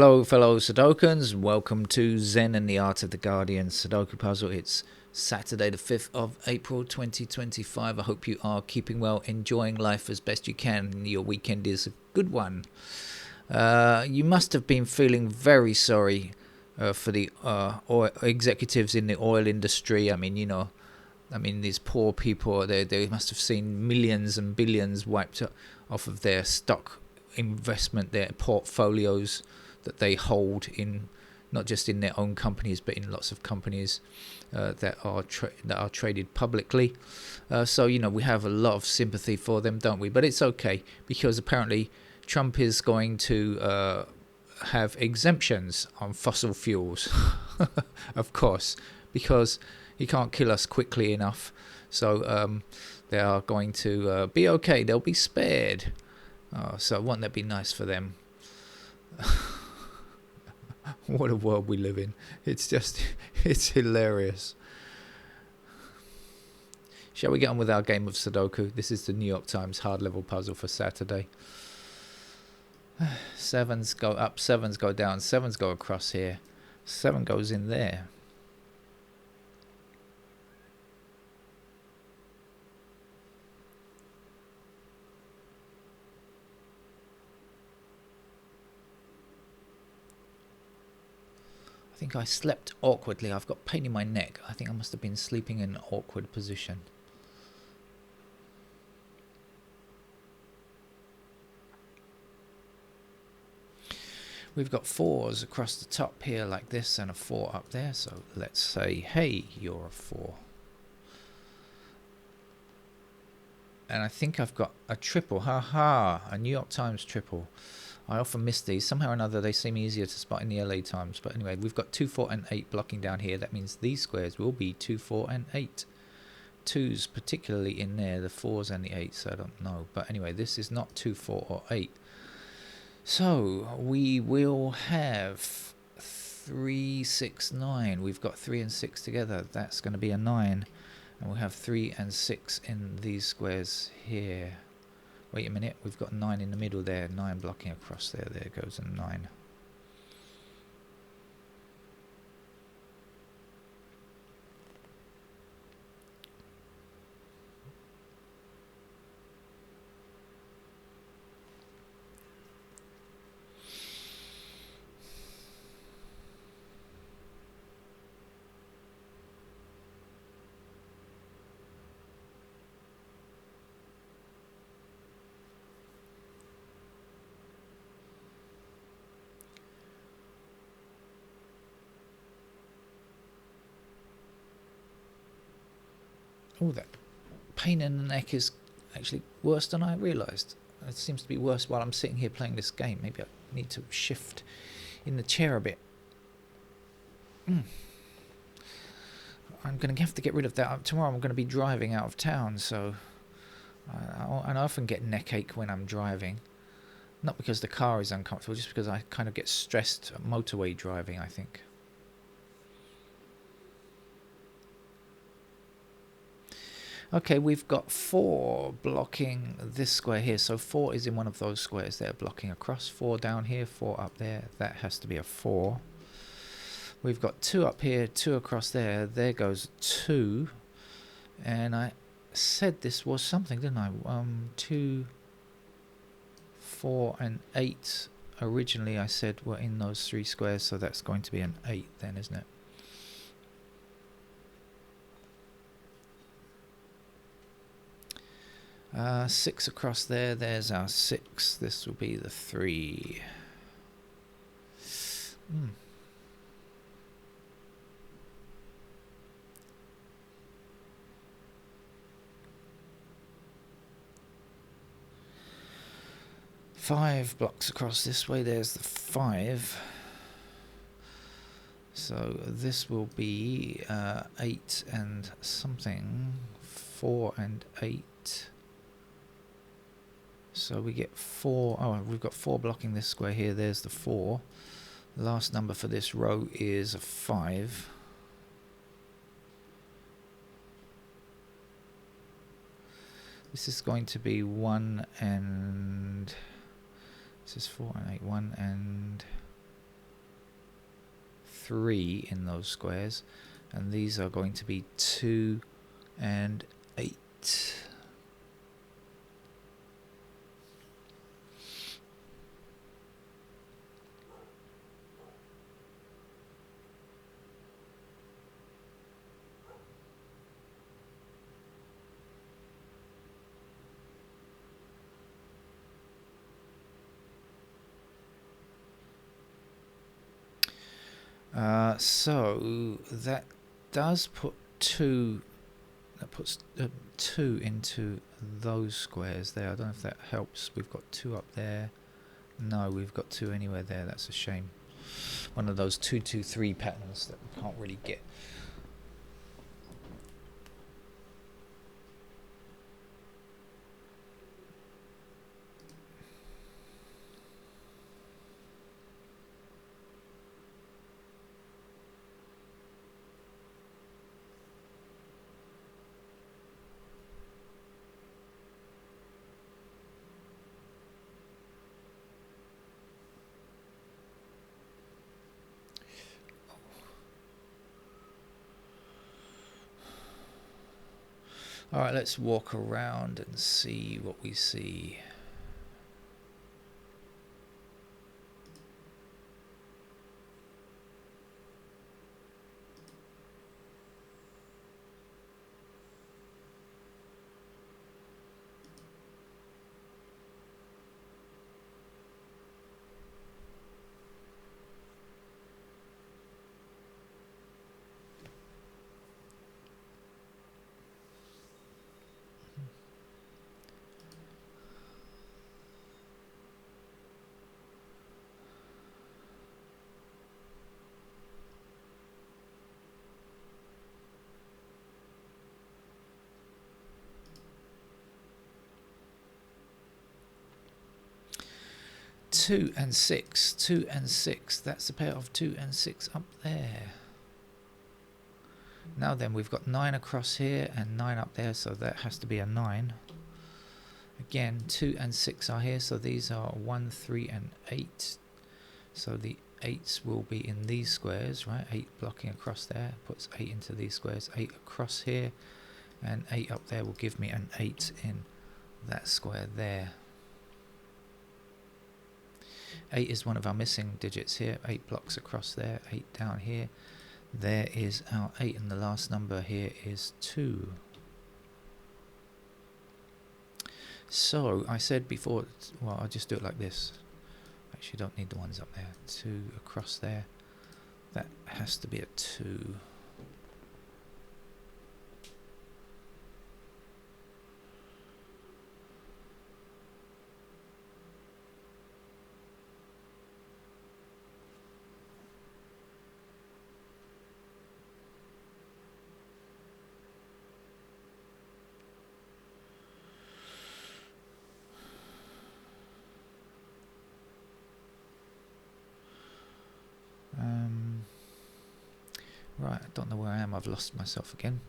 Hello, fellow Sudokans. Welcome to Zen and the Art of the Guardian Sudoku Puzzle. It's Saturday, the 5th of April 2025. I hope you are keeping well, enjoying life as best you can. Your weekend is a good one. You must have been feeling very sorry for the executives in the oil industry. I mean, these poor people, they must have seen millions and billions wiped off of their stock investment, their portfolios that they hold in, not just in their own companies, but in lots of companies that are traded publicly. So we have a lot of sympathy for them, don't we? But it's okay, because apparently Trump is going to have exemptions on fossil fuels, of course, because he can't kill us quickly enough. So they are going to be okay. They'll be spared. So won't that be nice for them? What a world we live in. It's hilarious. Shall we get on with our game of Sudoku? This is the New York Times hard level puzzle for Saturday. Sevens go up, sevens go down, sevens go across here. 7 goes in there. I think I slept awkwardly. I've got pain in my neck. I think I must have been sleeping in an awkward position. We've got 4s across the top here like this and a 4 up there. So let's say, hey, you're a 4. And I think I've got a triple. A New York Times triple. I often miss these. Somehow or another, they seem easier to spot in the LA Times. But anyway, we've got 2, 4, and 8 blocking down here. That means these squares will be 2, 4, and 8. 2s particularly in there, the 4s and the 8s, I don't know. But anyway, this is not 2, 4, or 8. So we will have 3, 6, 9. We've got 3 and 6 together. That's going to be a 9. And we'll have 3 and 6 in these squares here. Wait a minute, we've got 9 in the middle there, 9 blocking across there. There goes a 9. Oh, that pain in the neck is actually worse than I realised. It seems to be worse while I'm sitting here playing this game. Maybe I need to shift in the chair a bit. I'm going to have to get rid of that. Tomorrow I'm going to be driving out of town, so I often get neck ache when I'm driving. Not because the car is uncomfortable, just because I kind of get stressed motorway driving, I think. Okay, we've got 4 blocking this square here. So 4 is in one of those squares there, blocking across. 4 down here, 4 up there. That has to be a 4. We've got 2 up here, 2 across there. There goes 2. And I said this was something, didn't I? 2, 4, and 8. Originally I said were in those 3 squares, so that's going to be an 8 then, isn't it? Six across there, there's our 6. This will be the 3. 5 blocks across this way, there's the 5. So this will be 8 and something, 4 and 8. So we get 4. Oh, we've got 4 blocking this square here. There's the 4. The last number for this row is a 5. This is going to be 1 and... This is 4 and 8. 1 and 3 in those squares, and these are going to be 2 and 8. So that does put 2. That puts 2 into those squares there. I don't know if that helps. We've got 2 up there. No, we've got 2 anywhere there. That's a shame. One of those 2-2-3 patterns that we can't really get. Alright, let's walk around and see what we see. Two and 6, 2 and 6. That's a pair of 2 and 6 up there. Now then, we've got 9 across here and 9 up there, so that has to be a 9. Again, 2 and 6 are here, so these are 1, 3 and 8. So the 8s will be in these squares, right? 8 blocking across there, puts 8 into these squares, 8 across here, and 8 up there will give me an 8 in that square there. 8 is one of our missing digits here. 8 blocks across there, 8 down here. There is our 8, and the last number here is 2. So I said before, well, I'll just do it like this. Actually, don't need the ones up there. 2 across there. That has to be a 2. Right, I don't know where I am. I've lost myself again.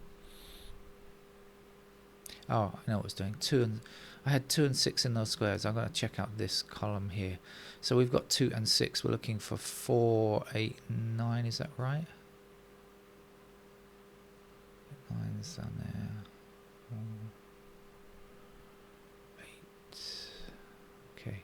Oh, I know what I was doing. I had 2 and 6 in those squares. I'm going to check out this column here. So we've got 2 and 6. We're looking for 4, 8, 9. Is that right? 9's down there. 8. Okay.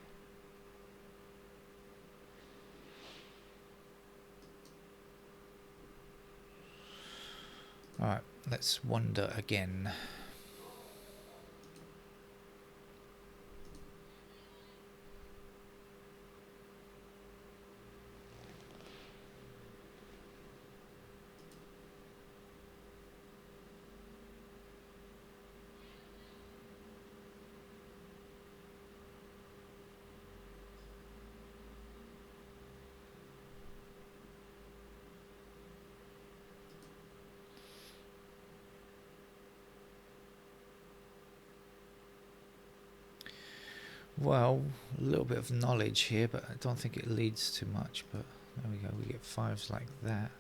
Alright, let's wander again. Well, a little bit of knowledge here, but I don't think it leads to much. But there we go, we get 5s like that.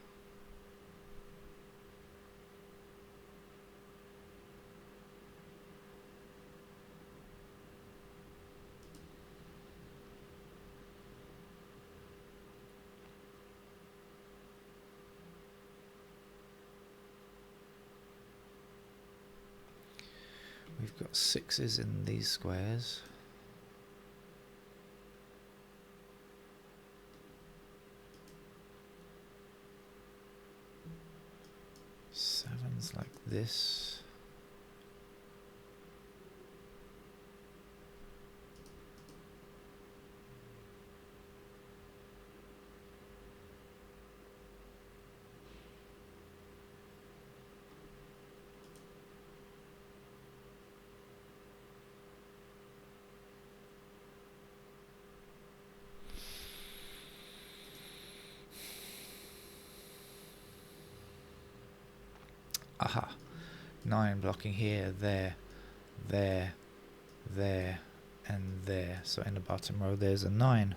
We've got 6s in these squares. Sevens like this. Aha, 9 blocking here, there, there, there, and there. So in the bottom row there's a 9.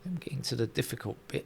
I'm getting to the difficult bit.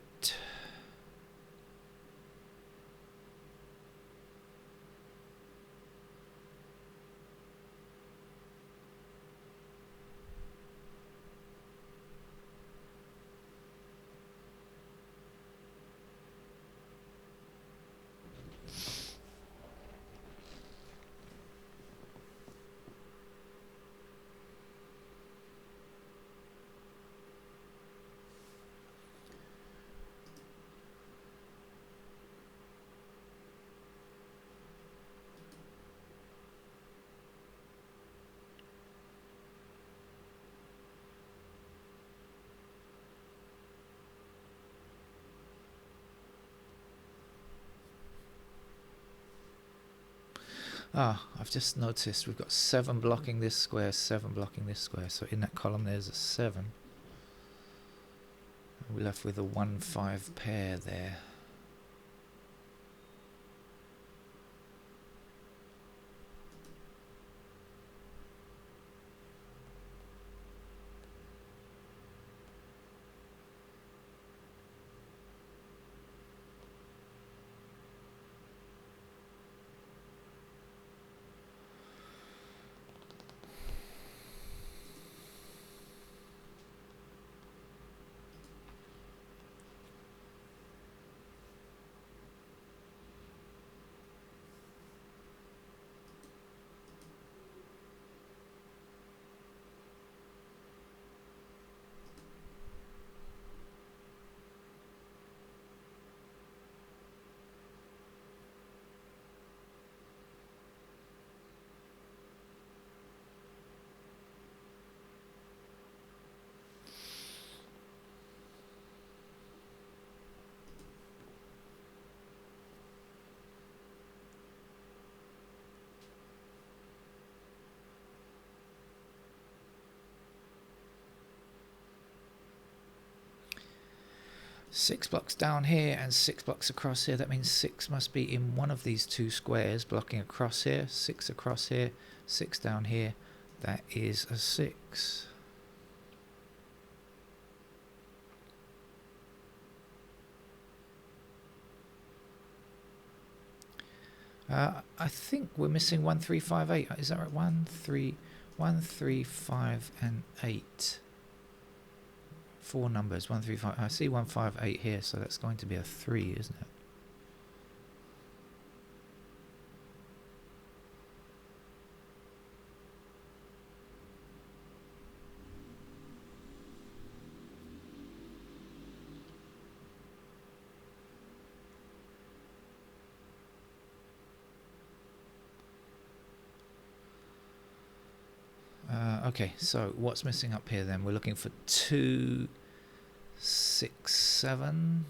Ah, I've just noticed we've got 7 blocking this square, 7 blocking this square. So in that column there's a 7. We're left with a 1-5 pair there. Six blocks down here and 6 blocks across here. That means 6 must be in one of these 2 squares blocking across here. 6 across here, 6 down here. That is a 6. I think we're missing 1, 3, 5, 8. Is that right? 1, 3, 5, and 8. 4 numbers. 1, 3, 5. I see 1, 5, 8 here, so that's going to be a 3, isn't it? Okay, so what's missing up here then? We're looking for 2, 6, 7.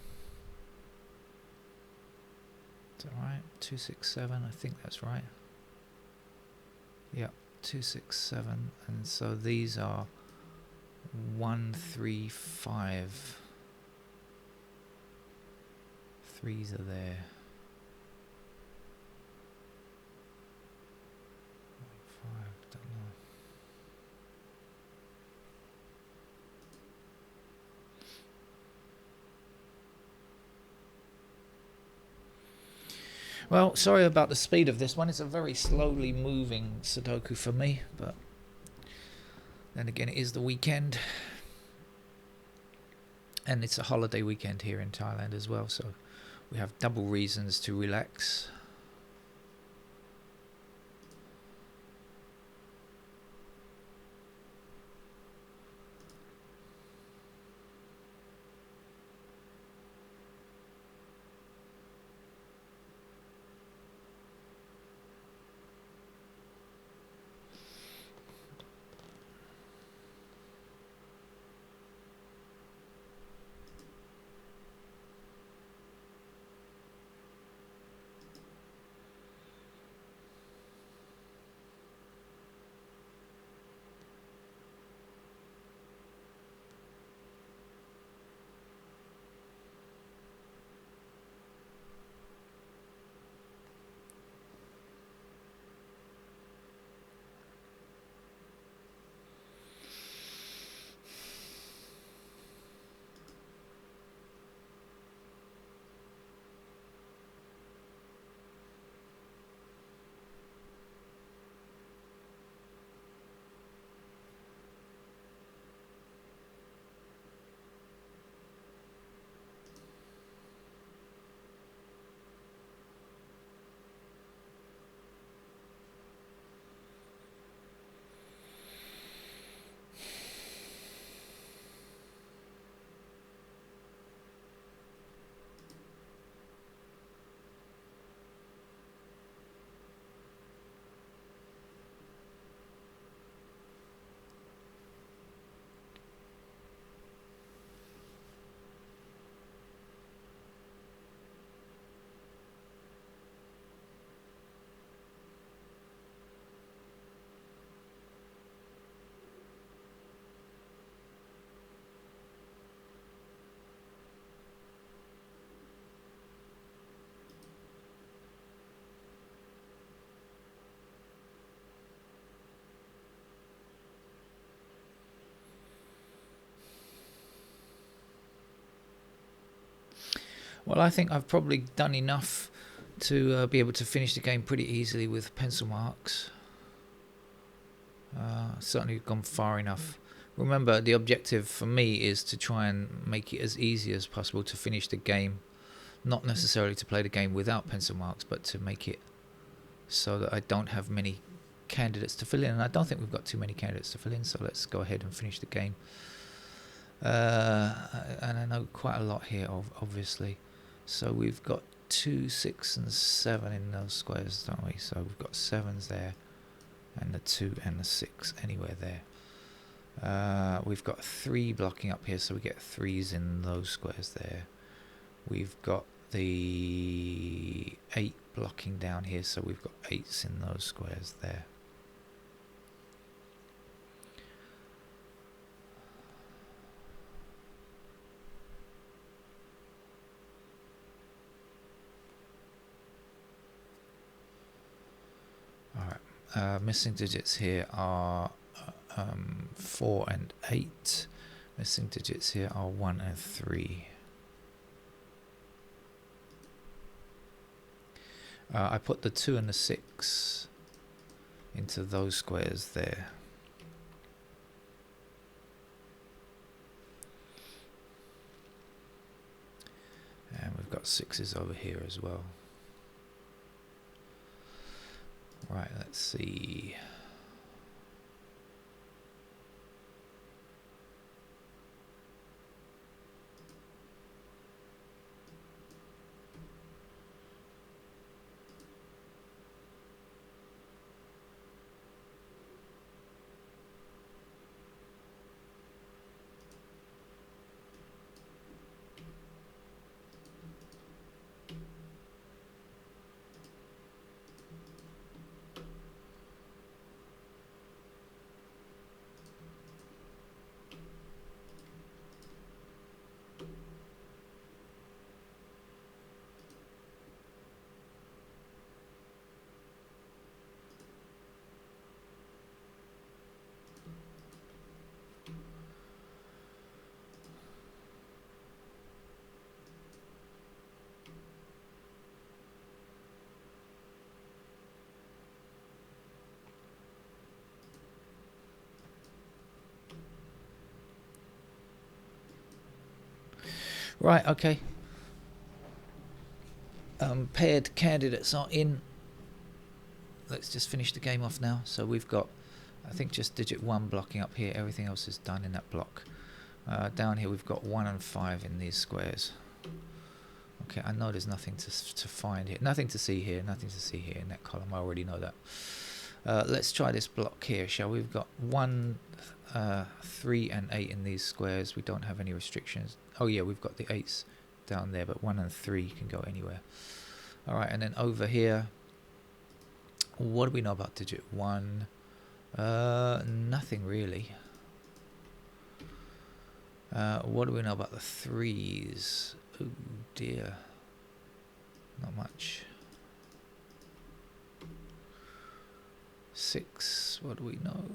Is that right? 2, 6, 7. I think that's right. Yep, 2, 6, 7. And so these are 1, 3, 5. 3s are there. 5, don't know. Well, sorry about the speed of this one. It's a very slowly moving Sudoku for me, but then again, it is the weekend. And it's a holiday weekend here in Thailand as well, so we have double reasons to relax. Well, I think I've probably done enough to be able to finish the game pretty easily with pencil marks. Certainly gone far enough. Remember, the objective for me is to try and make it as easy as possible to finish the game. Not necessarily to play the game without pencil marks, but to make it so that I don't have many candidates to fill in. And I don't think we've got too many candidates to fill in, so let's go ahead and finish the game. And I know quite a lot here, obviously. So we've got 2, 6 and 7 in those squares, don't we? So we've got 7s there, and the 2 and the 6 anywhere there. We've got 3 blocking up here, so we get 3s in those squares there. We've got the 8 blocking down here, so we've got 8s in those squares there. Alright, missing digits here are 4 and 8. Missing digits here are 1 and 3. I put the 2 and the 6 into those squares there. And we've got 6s over here as well. Right, let's see. Right, okay. Paired candidates are in. Let's just finish the game off now. So we've got, I think, just digit 1 blocking up here. Everything else is done in that block. Down here we've got 1 and 5 in these squares. Okay, I know there's nothing to find here. Nothing to see here. Nothing to see here in that column. I already know that. Let's try this block here, shall we? We've got 1, 3 and 8 in these squares. We don't have any restrictions. Oh yeah, we've got the 8s down there, but 1 and 3 can go anywhere. Alright, and then over here, what do we know about digit 1? Nothing really. What do we know about the 3s? Oh dear. Not much. 6, what do we know?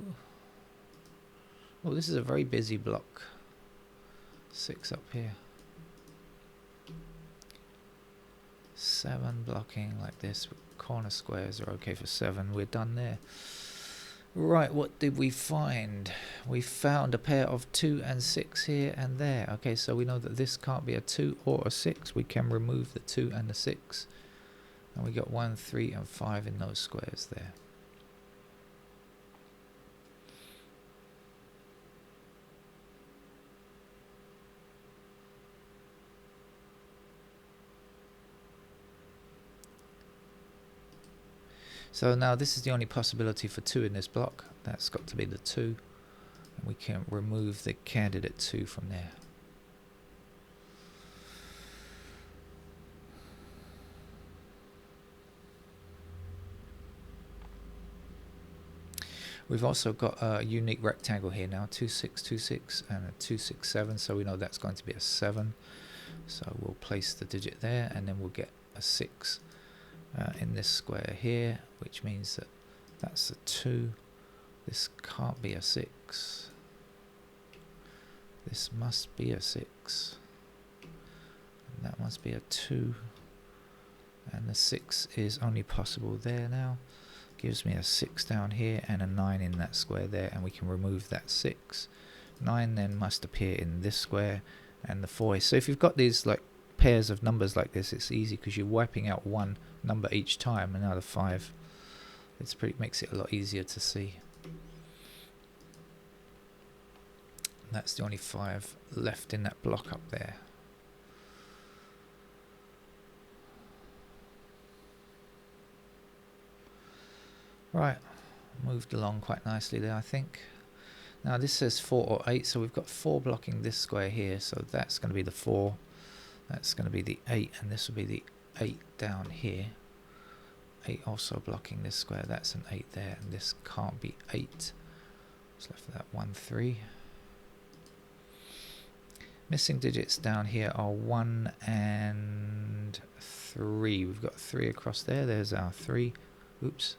Oh, this is a very busy block. 6 up here. 7 blocking like this. Corner squares are okay for 7. We're done there. Right, what did we find? We found a pair of 2 and 6 here and there. Okay, so we know that this can't be a 2 or a 6. We can remove the 2 and the 6. And we got 1, 3 and 5 in those squares there. So now this is the only possibility for 2 in this block. That's got to be the 2. And we can remove the candidate 2 from there. We've also got a unique rectangle here now, 2, 6, 2, 6 and a 2, 6, 7. So we know that's going to be a 7. So we'll place the digit there and then we'll get a 6. In this square here, which means that that's a 2. This can't be a 6. This must be a 6. And that must be a 2. And the 6 is only possible there now. Gives me a 6 down here and a 9 in that square there, and we can remove that 6. 9 then must appear in this square, and the 4 is. So if you've got these like pairs of numbers like this, it's easy because you're wiping out one number each time, and now the 5, makes it a lot easier to see. And that's the only 5 left in that block up there. Right, moved along quite nicely there, I think. Now this says 4 or 8, so we've got 4 blocking this square here, so that's going to be the 4. That's going to be the 8, and this will be the 8 down here. 8 also blocking this square, that's an 8 there, and this can't be 8. What's left of that? 1, 3. Missing digits down here are 1 and 3. We've got 3 across there, there's our 3. Oops.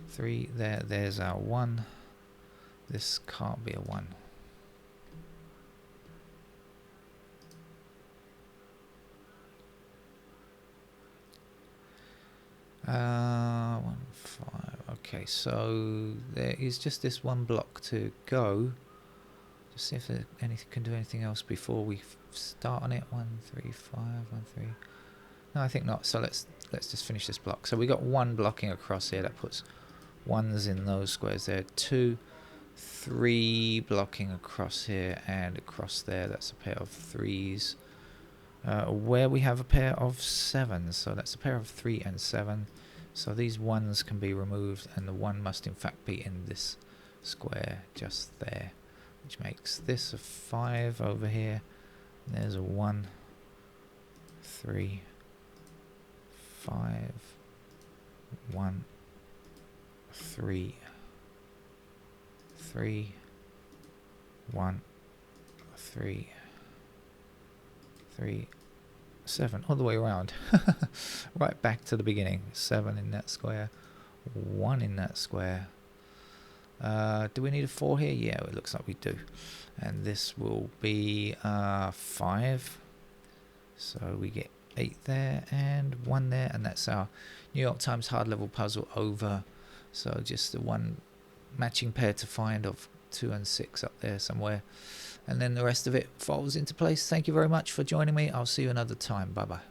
3 there, there's our 1. This can't be a 1. One, 5. Okay, so there is just this one block to go. Just see if there can do anything else before we start on it. 1, 3, 5, 1, 3. No, I think not. So let's just finish this block. So we got 1 blocking across here. That puts 1s in those squares there. 2, 3 blocking across here and across there. That's a pair of 3s. Where we have a pair of 7s, so that's a pair of 3 and 7. So these 1s can be removed, and the 1 must in fact be in this square just there, which makes this a 5 over here. There's a 1, 3, 5, 1, 3, 3, 1, 3, 3, 7, all the way around. Right back to the beginning. 7 in that square, 1 in that square. Do we need a 4 here? Yeah, it looks like we do. And this will be 5. So we get 8 there and 1 there, and that's our New York Times hard level puzzle over. So just the one matching pair to find of 2 and 6 up there somewhere. and then the rest of it falls into place. Thank you very much for joining me. I'll see you another time. Bye bye.